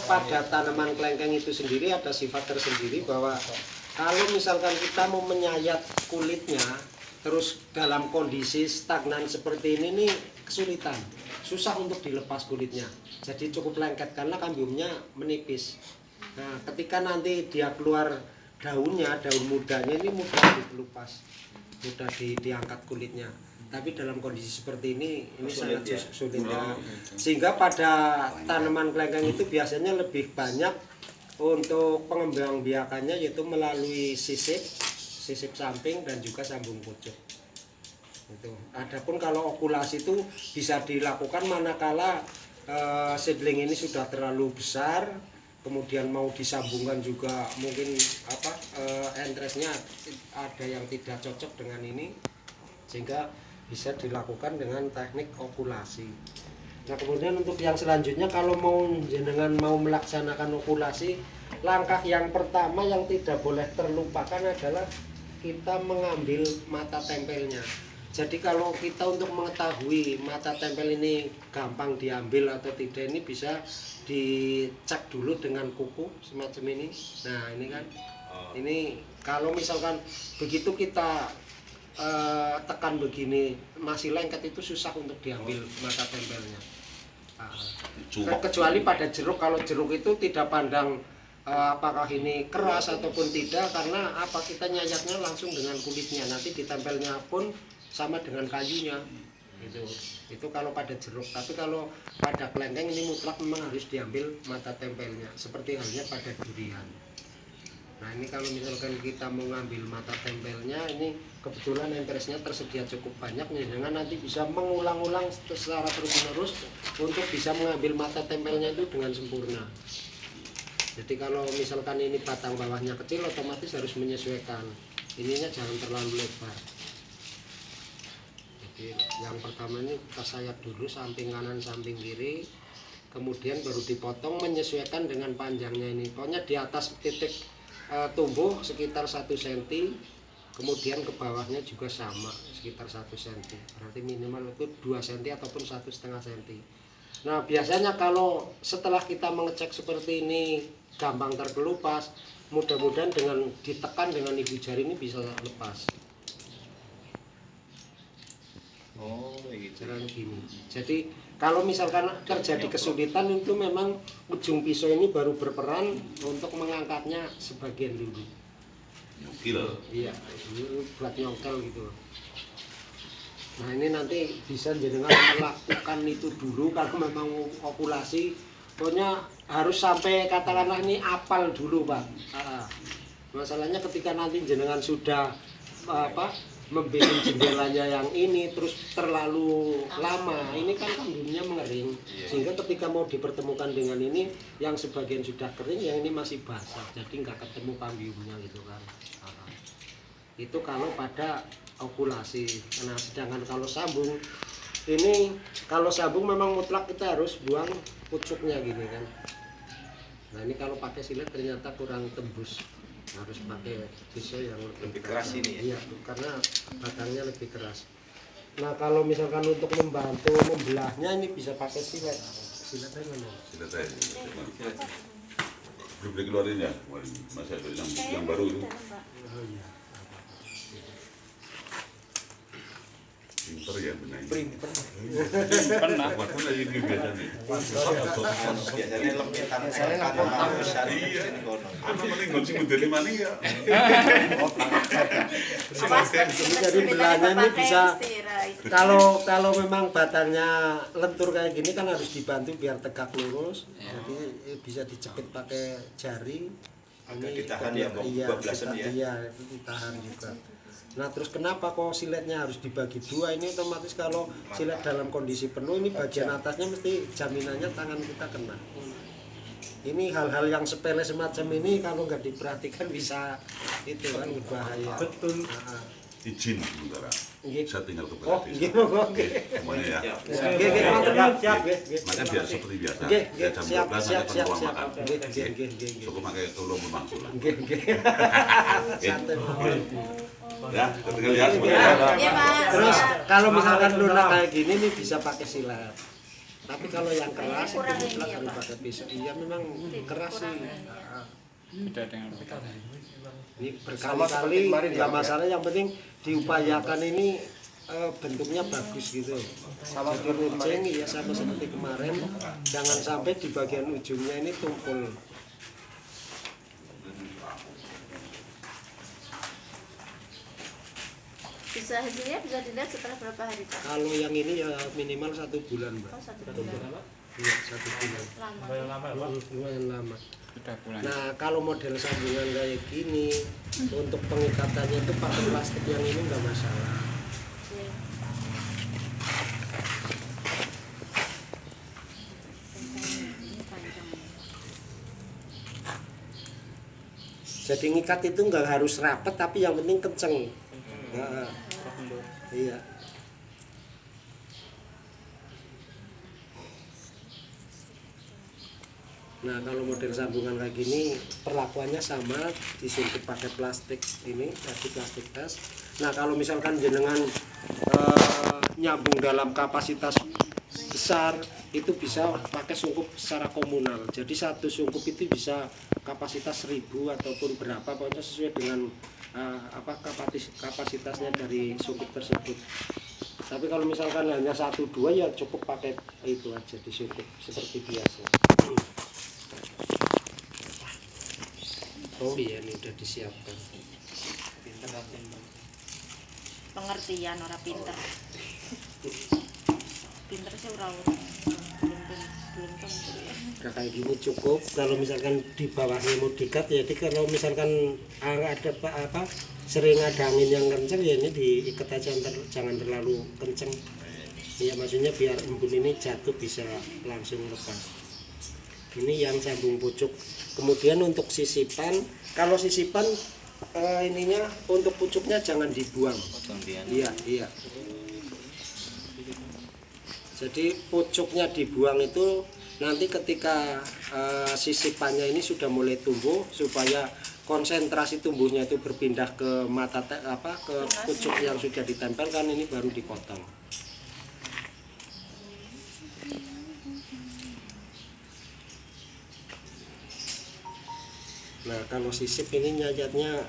pada tanaman kelengkeng itu sendiri ada sifat tersendiri bahwa kalau misalkan kita mau menyayat kulitnya terus dalam kondisi stagnan seperti ini nih kesulitan, susah untuk dilepas kulitnya. Jadi cukup lengket karena kambiumnya menipis. Nah, ketika nanti dia keluar daunnya, daun mudanya ini mudah dilepas, mudah diangkat kulitnya. Tapi dalam kondisi seperti ini sulit, sangat sulit ya. Sehingga pada tanaman kelengkeng itu biasanya lebih banyak untuk pengembangbiakannya yaitu melalui sisip samping dan juga sambung pucuk. Itu. Adapun kalau okulasi itu bisa dilakukan manakala seedling ini sudah terlalu besar, kemudian mau disambungkan juga mungkin entresnya ada yang tidak cocok dengan ini, sehingga bisa dilakukan dengan teknik okulasi. Nah, kemudian untuk yang selanjutnya kalau jenengan mau melaksanakan okulasi, langkah yang pertama yang tidak boleh terlupakan adalah kita mengambil mata tempelnya. Jadi kalau kita untuk mengetahui mata tempel ini gampang diambil atau tidak, ini bisa dicek dulu dengan kuku semacam ini. Nah, ini kan, ini kalau misalkan begitu kita tekan begini masih lengket, itu susah untuk diambil mata tempelnya. Kecuali pada jeruk, kalau jeruk itu tidak pandang apakah ini keras ataupun tidak, karena kita nyayatnya langsung dengan kulitnya, nanti ditempelnya pun sama dengan kayunya. Itu kalau pada jeruk. Tapi kalau pada kelengkeng ini mutlak memang harus diambil mata tempelnya, seperti halnya pada durian. Nah, ini kalau misalkan kita mau ngambil mata tempelnya, ini kebetulan entresnya tersedia cukup banyak, dengan nanti bisa mengulang-ulang secara terus-menerus untuk bisa mengambil mata tempelnya itu dengan sempurna. Jadi kalau misalkan ini batang bawahnya kecil, otomatis harus menyesuaikan. Ininya jangan terlalu lebar. Jadi yang pertama ini kita sayat dulu samping kanan samping kiri, kemudian baru dipotong menyesuaikan dengan panjangnya ini. Pokoknya di atas titik tumbuh sekitar 1 cm, kemudian ke bawahnya juga sama sekitar 1 cm, berarti minimal itu 2 cm ataupun 1,5 cm. Nah, biasanya kalau setelah kita mengecek seperti ini gampang terkelupas, mudah-mudahan dengan ditekan dengan ibu jari ini bisa lepas. Jalan gini. Jadi kalau misalkan terjadi kesulitan, itu memang ujung pisau ini baru berperan untuk mengangkatnya sebagian dulu. Nyongkel. Iya, ini buat nyongkel gitu. Nah, ini nanti bisa jenengan melakukan itu dulu kalau memang okulasi. Pokoknya harus sampai katakanlah ini apal dulu, Pak. Masalahnya ketika nanti jenengan sudah membikin jendelanya yang ini terus terlalu lama, ini kan kambiumnya mengering, sehingga ketika mau dipertemukan dengan ini yang sebagian sudah kering, yang ini masih basah, jadi nggak ketemu kambiumnya gitu kan. Itu kalau pada okulasi. Nah, sedangkan kalau sambung ini, kalau sambung memang mutlak kita harus buang pucuknya gini kan. Nah, ini kalau pakai silet ternyata kurang tembus, harus pakai pisau yang lebih keras ini ya. Iya, karena batangnya lebih keras. Nah, kalau misalkan untuk membantu membelahnya ini bisa pakai silet. Siletnya mana? Silet saya. Belum dikeluarin ya, masih ada yang baru itu. Oh iya. Pinter ya benarnya. Printer. Pernah. Waktu lagi biasanya. Biasanya lempitan tanam besar ini kono. Apa paling kunci model mana ya? Jadi belahnya ini bisa, kalau memang batangnya lentur kayak gini kan harus dibantu biar tegak lurus. Jadi bisa dijepit pakai jari. Agak ditahan ya, iya, bablasan ya. Iya, itu ditahan juga. Nah, terus kenapa kok siletnya harus dibagi dua? Ini otomatis kalau silet dalam kondisi penuh, ini bagian atasnya mesti jaminannya tangan kita kena. Ini hal-hal yang sepele semacam ini kalau nggak diperhatikan bisa itu kan berbahaya. Betul. Izin sementara. Saya tinggal ke Oh, Bali. oke. Semuanya ya. Siap. Makanya biar seperti biasa. Siap. Jam 12 nanti ruang makan. Cukup pakai tolong memangsul. Ya, tinggal lihat semuanya. Terus kalau misalkan lunak kayak gini nih bisa pakai silet. Tapi kalau yang keras itu kurang ini mutlak ya, harus Pak. pakai pisau. Iya memang keras sih. Kurang ini ya. Beda dengan pickup. Ini Sama seperti berkali-kali kemarin ya, nggak Pak, ya? masalah, yang penting diupayakan ini bentuknya bagus gitu. Sama Jadi seperti runcing ya sama seperti kemarin, jangan sampai di bagian ujungnya ini tumpul. Bisa hasilnya bisa dilihat setelah berapa hari, Pak? Kalau yang ini ya minimal 1 bulan, Mbak. Oh, 1 bulan. Iya, 1 bulan. Lama. Lumayan lama. Sudah pulang. Nah, kalau model sambungan kayak gini, untuk pengikatannya itu pakai plastik yang ini nggak masalah. Iya. Ini panjang. Jadi ngikat itu nggak harus rapet, tapi yang penting kenceng. Nah, iya. Nah, kalau model sambungan kayak gini perlakuannya sama, disuntik pakai plastik ini, plastik tas. Nah, kalau misalkan jenengan nyambung dalam kapasitas besar, itu bisa pakai sungkup secara komunal. Jadi satu sungkup itu bisa kapasitas 1000 ataupun berapa, pokoknya sesuai dengan kapasitasnya dari sungkup tersebut. Tapi kalau misalkan hanya 1-2 ya cukup pakai itu aja, disungkup seperti biasa. Oh iya, ini udah disiapkan. Pengertian orang pinter. Pinter sih orang belum tentu ya. Nah, kayak gini cukup. Kalau misalkan di bawahnya mau dikat ya, jadi kalau misalkan ada sering ada angin yang kenceng ya ini diikat aja, jangan terlalu kenceng. Ya maksudnya biar embun ini jatuh bisa langsung lepas. Ini yang sambung pucuk. Kemudian untuk sisipan, kalau sisipan ininya untuk pucuknya jangan dibuang. Iya, iya. Jadi pucuknya dibuang itu nanti ketika sisipannya ini sudah mulai tumbuh, supaya konsentrasi tumbuhnya itu berpindah ke ke pucuk yang sudah ditempelkan, ini baru dipotong. Nah, kalau sisip ini nyayatnya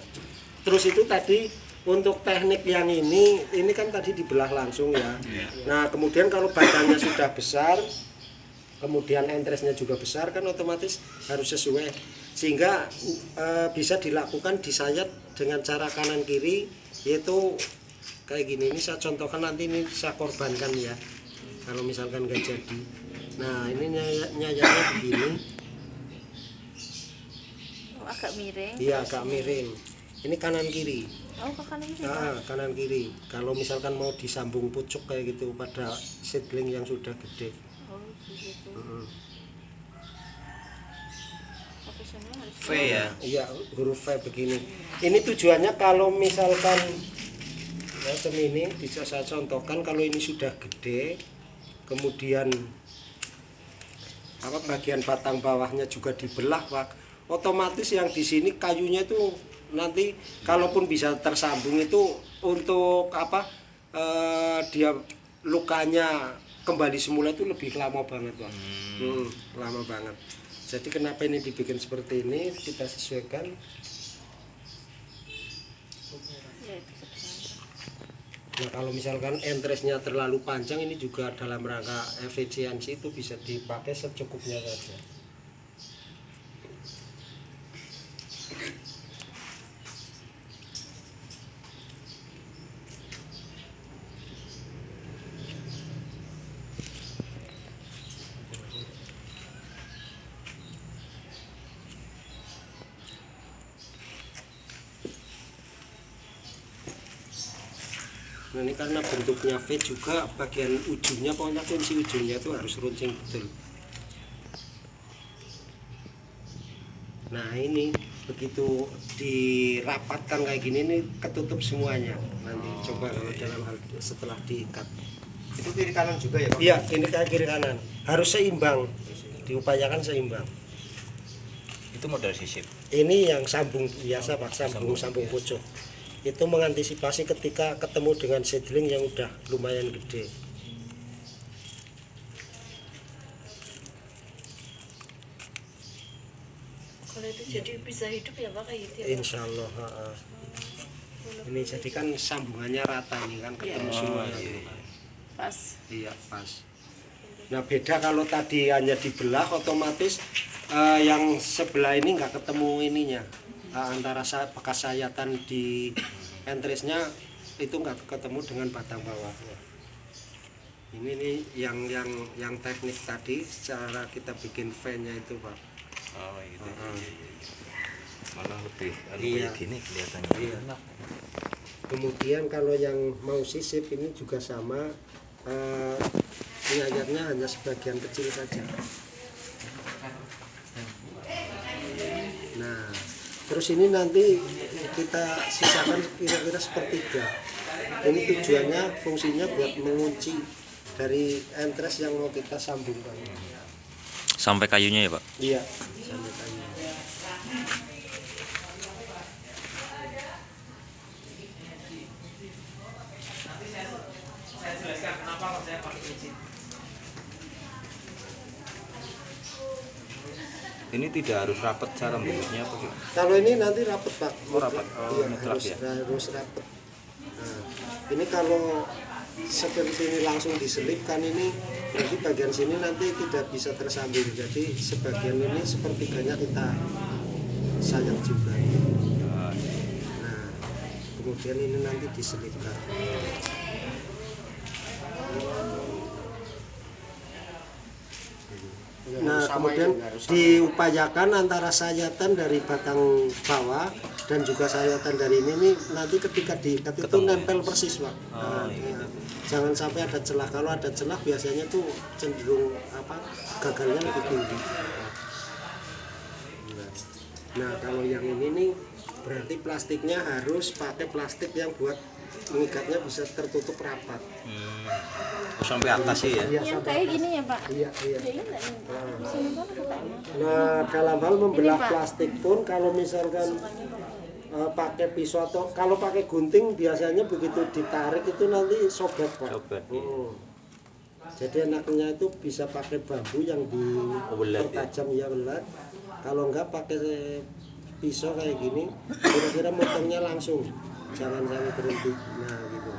terus itu tadi untuk teknik yang ini kan tadi dibelah langsung ya. Nah, kemudian kalau badannya sudah besar, kemudian entresnya juga besar, kan otomatis harus sesuai, sehingga bisa dilakukan disayat dengan cara kanan kiri, yaitu kayak gini. Ini saya contohkan, nanti ini saya korbankan ya kalau misalkan nggak jadi. Nah, ini nyayatnya begini. Agak miring. Iya, agak miring. Ini kanan kiri. Oh, ke kanan kiri. Nah, kanan kiri. Kalau misalkan mau disambung pucuk kayak gitu pada seedling yang sudah gede. Oh, gitu. Fokusnya harus V ya. Iya, huruf V begini. Ini tujuannya kalau misalkan macam ini, bisa saya contohkan, kalau ini sudah gede, kemudian bagian batang bawahnya juga dibelah, Pak. Otomatis yang di sini kayunya itu nanti kalaupun bisa tersambung itu untuk dia lukanya kembali semula itu lebih lama banget, Pak. Lama banget. Jadi kenapa ini dibikin seperti ini, kita sesuaikan. ya, itu sebenarnya. Nah, kalau misalkan entresnya terlalu panjang, ini juga dalam rangka efisiensi itu bisa dipakai secukupnya saja. Nah, ini karena bentuknya V juga, bagian ujungnya, pokoknya kunci ujungnya itu harus runcing betul. Nah, ini begitu dirapatkan kayak gini, ini ketutup semuanya. Nanti coba kalau dalam hal setelah diikat. Itu kiri kanan juga ya, Pak? Iya, ini kayak kiri kanan. Harus seimbang, diupayakan seimbang. Itu model sisip. Ini yang sambung biasa, Pak, sambung pucuk. Itu mengantisipasi ketika ketemu dengan seedling yang udah lumayan gede. Kalau itu jadi bisa hidup ya Pak kayak gitu ya Pak? Insya Allah. Ini jadi kan sambungannya rata ini kan ketemu semua. Pas. Iya pas. Nah beda kalau tadi hanya dibelah otomatis yang sebelah ini nggak ketemu ininya. Antara bekas sayatan di entresnya itu nggak ketemu dengan batang bawah. Ini nih yang teknik tadi cara kita bikin fan-nya itu Pak. Oh gitu. Malah lebih Iya. gini kelihatannya. Iya. Kemudian kalau yang mau sisip ini juga sama, penyayatnya hanya sebagian kecil saja. Nah, terus ini nanti kita sisakan kira-kira sepertiga. Ini tujuannya fungsinya buat mengunci dari entres yang mau kita sambungkan. Sampai kayunya ya Pak? Iya, sampai kayu. Ini tidak harus rapat cara bentuknya apa gitu? Kalau ini nanti rapet Pak. Oh, rapat. Oh, Iya, mutlak harus, ya. harus rapet. Nah, ini kalau seperti ini langsung diselipkan ini berarti bagian sini nanti tidak bisa tersambung. Jadi sebagian ini sepertiganya kita sayat juga. Nah, kemudian ini nanti diselipkan. Nah, kemudian diupayakan antara sayatan dari batang bawah dan juga sayatan dari ini nih, nanti ketika diikat itu nempel persis Pak. Nah, iya. Jangan sampai ada celah. Kalau ada celah biasanya tuh cenderung gagalnya lebih tinggi. Nah, kalau yang ini nih berarti plastiknya harus pakai plastik yang buat mengikatnya bisa tertutup rapat. Oh, sampai atas sih ya. Iya, Yang sampai kayak atas. gini ya Pak? Iya, iya. Ya, enggak nih. Bisa nempel apa enggak? Nah, dalam hal membelah Ini, Pak. plastik pun kalau misalkan pakai pisau atau kalau pakai gunting biasanya begitu ditarik itu nanti sobek Pak. Sobek, iya. Jadi enaknya itu bisa pakai bambu yang Belat, ya. dipertajam ya belat. Kalau enggak pakai pisau kayak gini, kira-kira motongnya langsung, jangan sampai berhenti. Nah gitu.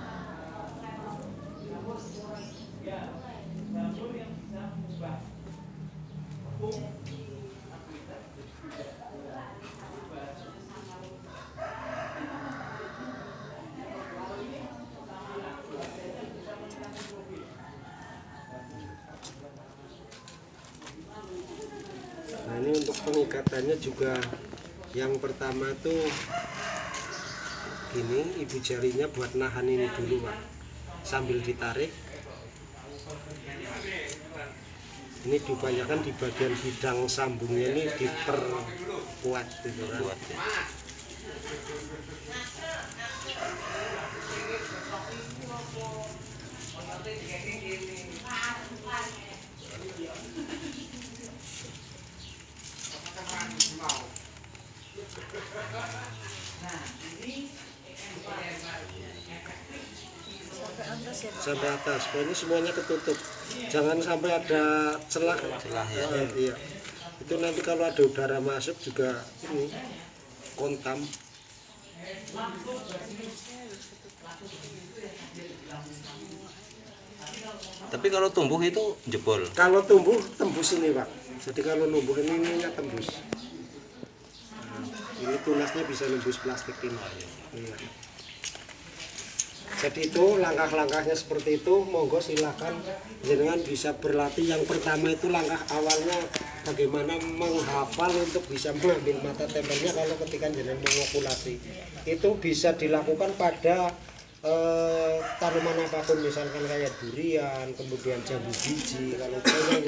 Nah ini untuk pengikatannya juga yang pertama tuh gini, ibu jarinya buat nahan ini dulu Pak, sambil ditarik. Ini diupayakan di bagian bidang sambungnya ini diperkuat gitu kan. Buat ya. Sampai atas ya Pak? Sampai atas, pokoknya semuanya ketutup. Jangan sampai ada celah. Celah ya. Iya. Itu nanti kalau ada udara masuk juga ini kontam. Tapi kalau tumbuh itu jebol. Kalau tumbuh tembus ini Pak. Jadi kalau numbuh ini tembus. Nah, ini tunasnya bisa nembus plastik ini. Iya. Jadi itu langkah-langkahnya seperti itu. Monggo silakan jenengan bisa berlatih. Yang pertama itu langkah awalnya bagaimana menghafal untuk bisa mengambil mata tempelnya kalau ketika jenengan mengokulasi. Itu bisa dilakukan pada tanaman apapun, misalkan kayak durian, kemudian jambu biji. Kalau yang